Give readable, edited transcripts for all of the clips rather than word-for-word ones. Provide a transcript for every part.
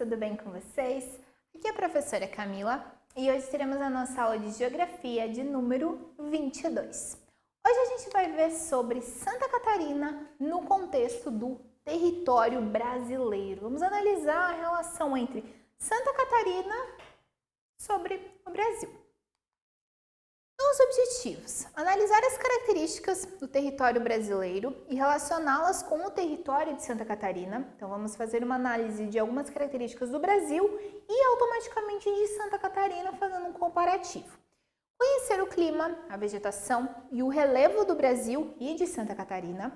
tudo bem com vocês? Aqui é a professora Camila e hoje teremos a nossa aula de Geografia de número 22. Hoje a gente vai ver sobre Santa Catarina no contexto do território brasileiro. Vamos analisar a relação entre Santa Catarina sobre o Brasil. Então, os objetivos: analisar as características do território brasileiro e relacioná-las com o território de Santa Catarina. Então, vamos fazer uma análise de algumas características do Brasil e automaticamente de Santa Catarina, fazendo um comparativo. Conhecer o clima, a vegetação e o relevo do Brasil e de Santa Catarina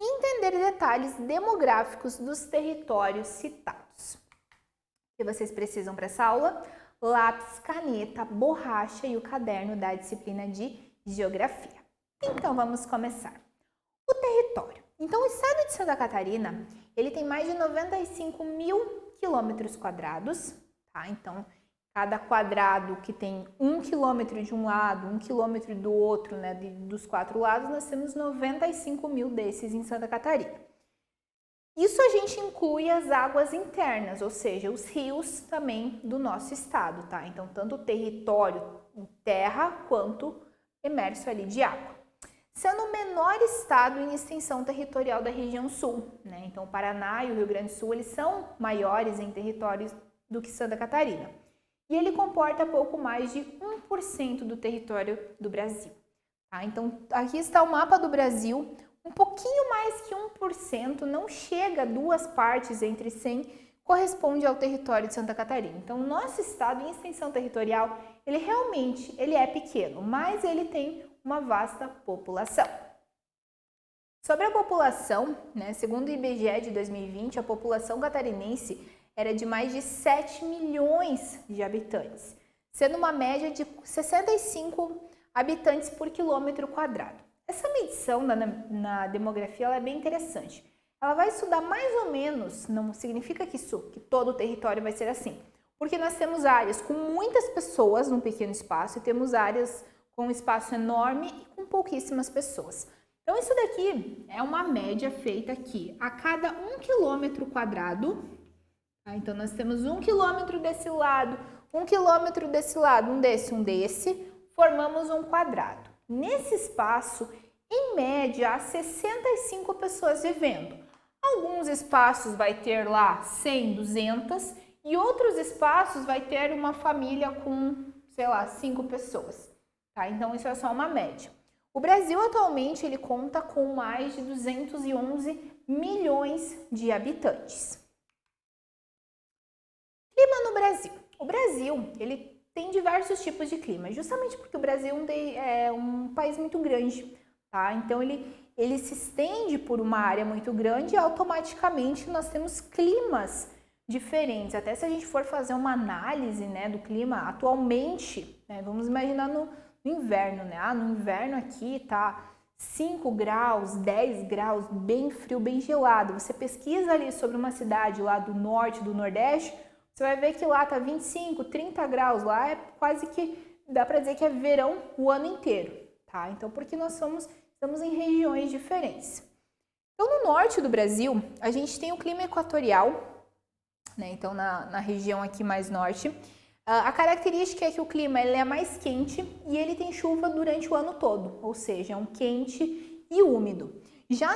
e entender detalhes demográficos dos territórios citados. O que vocês precisam para essa aula? Lápis, caneta, borracha e o caderno da disciplina de Geografia. Então, vamos começar. O território. Então, o estado de Santa Catarina, ele tem mais de 95 mil quilômetros quadrados, tá? Então, cada quadrado que tem 1 quilômetro de um lado, 1 quilômetro do outro, né, dos quatro lados, nós temos 95 mil desses em Santa Catarina. Isso a gente inclui as águas internas, ou seja, os rios também do nosso estado, tá? Então, tanto o território em terra quanto emerso ali de água. Sendo o menor estado em extensão territorial da região sul, né? Então, o Paraná e o Rio Grande do Sul, eles são maiores em territórios do que Santa Catarina. E ele comporta pouco mais de 1% do território do Brasil, tá? Então, aqui está o mapa do Brasil. Um pouquinho mais que 1%, não chega a duas partes entre 100, corresponde ao território de Santa Catarina. Então, o nosso estado em extensão territorial, ele realmente é pequeno, mas ele tem uma vasta população. Sobre a população, né, segundo o IBGE de 2020, a população catarinense era de mais de 7 milhões de habitantes, sendo uma média de 65 habitantes por quilômetro quadrado. Essa medição na demografia ela é bem interessante. Ela vai estudar mais ou menos, não significa que todo o território vai ser assim, porque nós temos áreas com muitas pessoas num pequeno espaço e temos áreas com um espaço enorme e com pouquíssimas pessoas. Então, isso daqui é uma média feita aqui a cada 1 quilômetro quadrado. Tá? Então, nós temos 1 quilômetro desse lado, 1 quilômetro desse lado, um desse, formamos um quadrado. Nesse espaço, em média, há 65 pessoas vivendo. Alguns espaços vai ter lá 100, 200 e outros espaços vai ter uma família com, sei lá, 5 pessoas. Tá? Então, isso é só uma média. O Brasil, atualmente, ele conta com mais de 211 milhões de habitantes. Clima no Brasil. O Brasil, ele tem diversos tipos de clima, justamente porque o Brasil é um país muito grande, tá? Então, ele se estende por uma área muito grande e automaticamente nós temos climas diferentes. Até se a gente for fazer uma análise, né, do clima atualmente, né, vamos imaginar no inverno, né? No inverno aqui tá 5 graus, 10 graus, bem frio, bem gelado. Você pesquisa ali sobre uma cidade lá do norte, do nordeste, você vai ver que lá tá 25, 30 graus, lá é quase que, dá para dizer que é verão o ano inteiro, tá? Então, porque nós estamos em regiões diferentes. Então, no norte do Brasil, a gente tem o clima equatorial, né? Então, na região aqui mais norte, a característica é que o clima ele é mais quente e ele tem chuva durante o ano todo, ou seja, é um quente e úmido. Já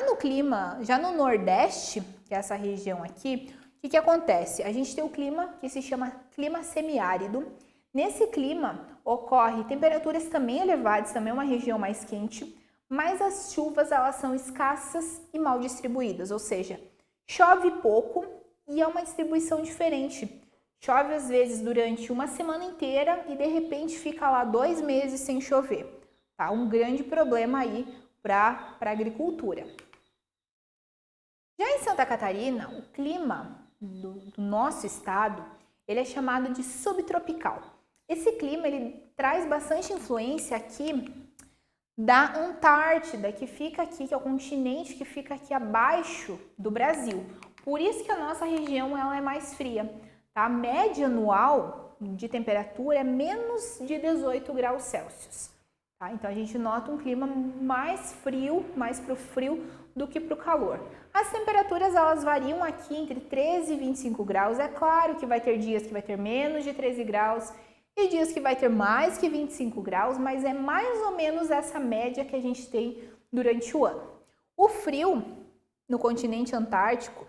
no nordeste, que é essa região aqui, o que acontece? A gente tem o clima que se chama clima semiárido. Nesse clima ocorre temperaturas também elevadas, também é uma região mais quente, mas as chuvas elas são escassas e mal distribuídas, ou seja, chove pouco e é uma distribuição diferente. Chove às vezes durante uma semana inteira e de repente fica lá 2 meses sem chover. Tá? Um grande problema aí para a agricultura. Já em Santa Catarina, o clima do nosso estado, ele é chamado de subtropical. Esse clima, ele traz bastante influência aqui da Antártida, que fica aqui, que é o continente que fica aqui abaixo do Brasil. Por isso que a nossa região ela é mais fria. Tá? A média anual de temperatura é menos de 18 graus Celsius. tá? Então a gente nota um clima mais frio, mais para o frio do que para o calor. As temperaturas elas variam aqui entre 13 e 25 graus. É claro que vai ter dias que vai ter menos de 13 graus e dias que vai ter mais que 25 graus, mas é mais ou menos essa média que a gente tem durante o ano. O frio no continente antártico,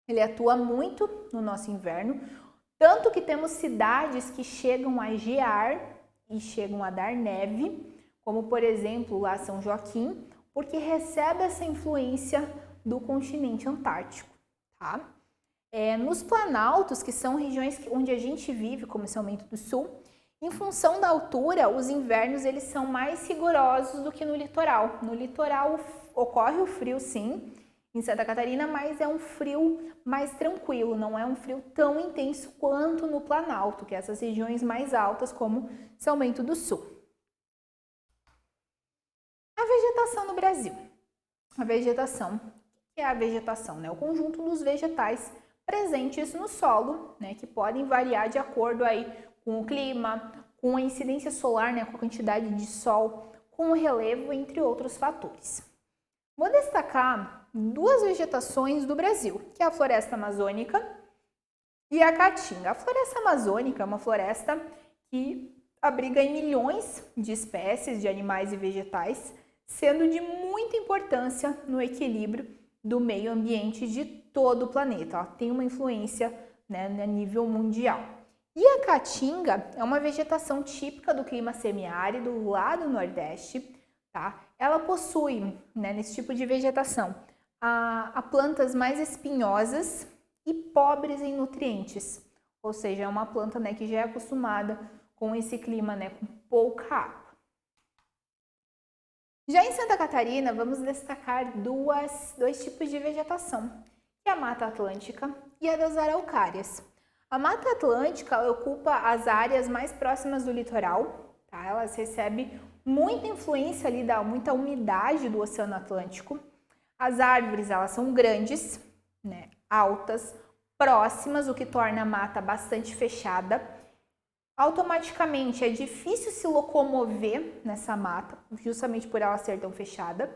ele atua muito no nosso inverno, tanto que temos cidades que chegam a gear e chegam a dar neve, como por exemplo lá São Joaquim, porque recebe essa influência do continente antártico, tá? Nos planaltos, que são regiões onde a gente vive, como esse aumento do sul, em função da altura, os invernos eles são mais rigorosos do que no litoral. No litoral ocorre o frio, sim, em Santa Catarina, mas é um frio mais tranquilo, não é um frio tão intenso quanto no Planalto, que é essas regiões mais altas, como São Bento do Sul. A vegetação no Brasil. A vegetação, o que é a vegetação? Né? O conjunto dos vegetais presentes no solo, né, que podem variar de acordo aí com o clima, com a incidência solar, né, com a quantidade de sol, com o relevo, entre outros fatores. Vou destacar duas vegetações do Brasil, que é a floresta amazônica e a caatinga. A floresta amazônica é uma floresta que abriga milhões de espécies de animais e vegetais, sendo de muita importância no equilíbrio do meio ambiente de todo o planeta. Ela tem uma influência, né, a nível mundial. E a caatinga é uma vegetação típica do clima semiárido lá do Nordeste, tá? Ela possui, né, nesse tipo de vegetação, a plantas mais espinhosas e pobres em nutrientes, ou seja, é uma planta, né, que já é acostumada com esse clima, né, com pouca água. Já em Santa Catarina, vamos destacar dois tipos de vegetação, que é a Mata Atlântica e a das araucárias. A Mata Atlântica ocupa as áreas mais próximas do litoral, tá? Elas recebem muita influência ali, muita umidade do Oceano Atlântico. As árvores, elas são grandes, né, altas, próximas, o que torna a mata bastante fechada. Automaticamente é difícil se locomover nessa mata, justamente por ela ser tão fechada,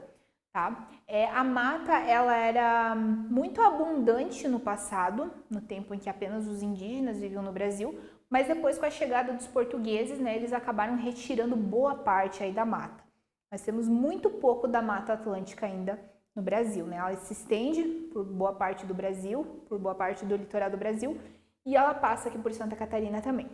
tá? A mata, ela era muito abundante no passado, no tempo em que apenas os indígenas viviam no Brasil, mas depois com a chegada dos portugueses, né, eles acabaram retirando boa parte aí da mata. Nós temos muito pouco da Mata Atlântica ainda no Brasil, né? Ela se estende por boa parte do Brasil, por boa parte do litoral do Brasil, e ela passa aqui por Santa Catarina também.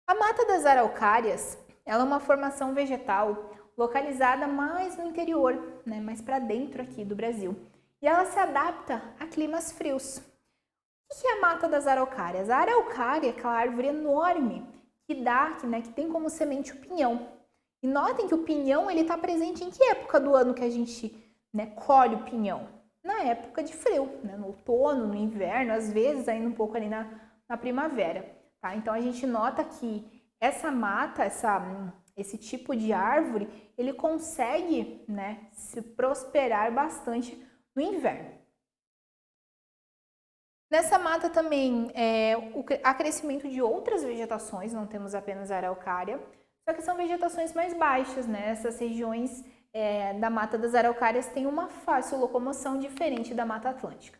A Mata das Araucárias, ela é uma formação vegetal localizada mais no interior, né, mais para dentro aqui do Brasil. E ela se adapta a climas frios. O que é a Mata das Araucárias? A araucária é aquela árvore enorme que tem como semente o pinhão. E notem que o pinhão está presente em que época do ano que a gente, né, colhe o pinhão? Na época de frio, né, no outono, no inverno, às vezes ainda um pouco ali na primavera. Tá? Então a gente nota que essa mata, esse tipo de árvore, ele consegue, né, se prosperar bastante no inverno. Nessa mata também há crescimento de outras vegetações, não temos apenas a araucária, só que são vegetações mais baixas, né? Essas regiões da Mata das Araucárias têm uma fácil locomoção diferente da Mata Atlântica.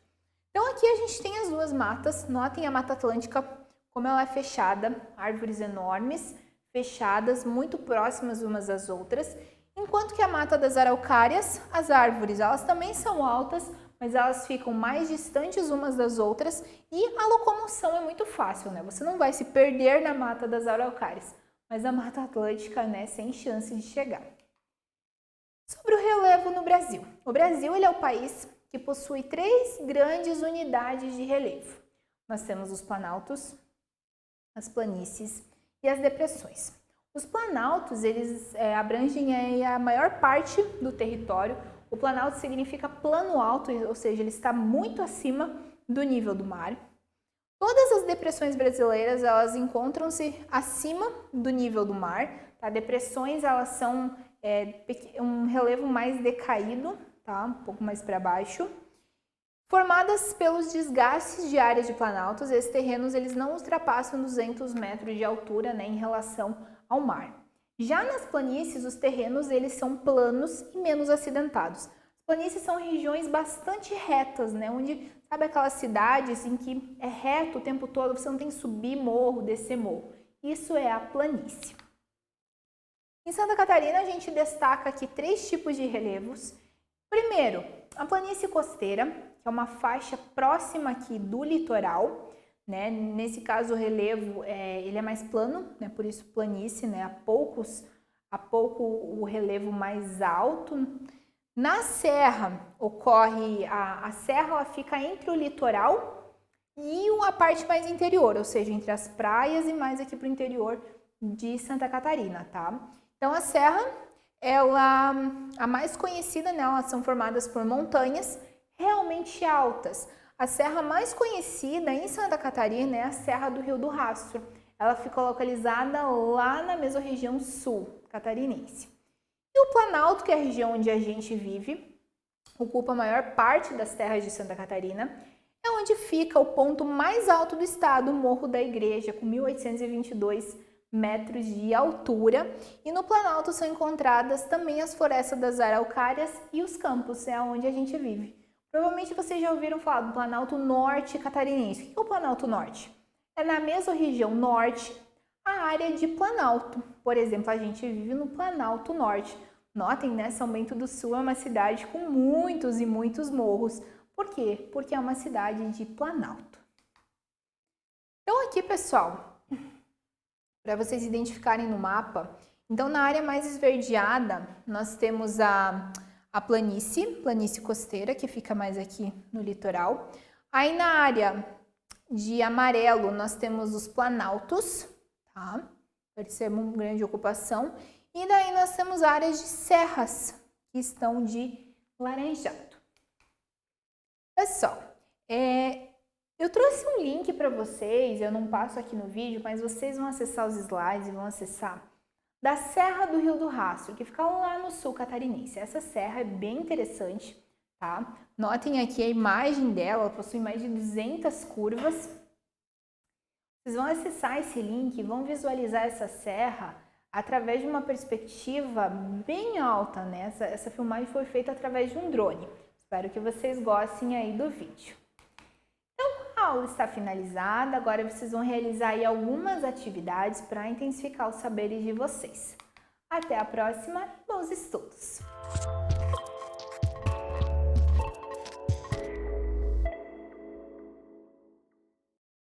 Então aqui a gente tem as duas matas, notem a Mata Atlântica como ela é fechada, árvores enormes, fechadas, muito próximas umas das outras, enquanto que a Mata das Araucárias, as árvores, elas também são altas, mas elas ficam mais distantes umas das outras e a locomoção é muito fácil, né? Você não vai se perder na Mata das Araucárias, mas a Mata Atlântica, né, sem chance de chegar. Sobre o relevo no Brasil. O Brasil ele é o país que possui 3 grandes unidades de relevo. Nós temos os planaltos, as planícies e as depressões. Os planaltos, eles abrangem a maior parte do território. O planalto significa plano alto, ou seja, ele está muito acima do nível do mar. Todas as depressões brasileiras, elas encontram-se acima do nível do mar. Tá? Depressões, elas são um relevo mais decaído, tá? Um pouco mais para baixo. Formadas pelos desgastes de áreas de planaltos, esses terrenos eles não ultrapassam 200 metros de altura, né, em relação ao mar. Já nas planícies, os terrenos eles são planos e menos acidentados. As planícies são regiões bastante retas, né? Onde, sabe aquelas cidades em que é reto o tempo todo, você não tem que subir morro, descer morro. Isso é a planície. Em Santa Catarina, a gente destaca aqui 3 tipos de relevos. Primeiro, a planície costeira, que é uma faixa próxima aqui do litoral, né? Nesse caso, o relevo ele é mais plano, né? Por isso planície, né? Há pouco o relevo mais alto. Na serra, a serra ela fica entre o litoral e a parte mais interior, ou seja, entre as praias e mais aqui para o interior de Santa Catarina, tá? Então, a serra, a mais conhecida, né? Elas são formadas por montanhas realmente altas. A serra mais conhecida em Santa Catarina é a Serra do Rio do Rastro. Ela fica localizada lá na mesorregião sul catarinense. E o Planalto, que é a região onde a gente vive, ocupa a maior parte das terras de Santa Catarina, é onde fica o ponto mais alto do estado, o Morro da Igreja, com 1.822 metros de altura. E no Planalto são encontradas também as florestas das araucárias e os campos, é onde a gente vive. Provavelmente vocês já ouviram falar do Planalto Norte catarinense. O que é o Planalto Norte? É na mesma região norte, a área de Planalto. Por exemplo, a gente vive no Planalto Norte. Notem, né? São Bento do Sul é uma cidade com muitos e muitos morros. Por quê? Porque é uma cidade de Planalto. Então aqui, pessoal, para vocês identificarem no mapa, então na área mais esverdeada, nós temos a planície costeira, que fica mais aqui no litoral. Aí na área de amarelo, nós temos os planaltos, tá? Percebam uma grande ocupação. E daí nós temos áreas de serras, que estão de laranjado. Pessoal, eu trouxe um link para vocês, eu não passo aqui no vídeo, mas vocês vão acessar os slides e vão acessar da Serra do Rio do Rastro, que fica lá no sul catarinense. Essa serra é bem interessante, tá? Notem aqui a imagem dela, ela possui mais de 200 curvas. Vocês vão acessar esse link e vão visualizar essa serra através de uma perspectiva bem alta, né? Essa filmagem foi feita através de um drone. Espero que vocês gostem aí do vídeo. A aula está finalizada, agora vocês vão realizar aí algumas atividades para intensificar os saberes de vocês. Até a próxima, bons estudos!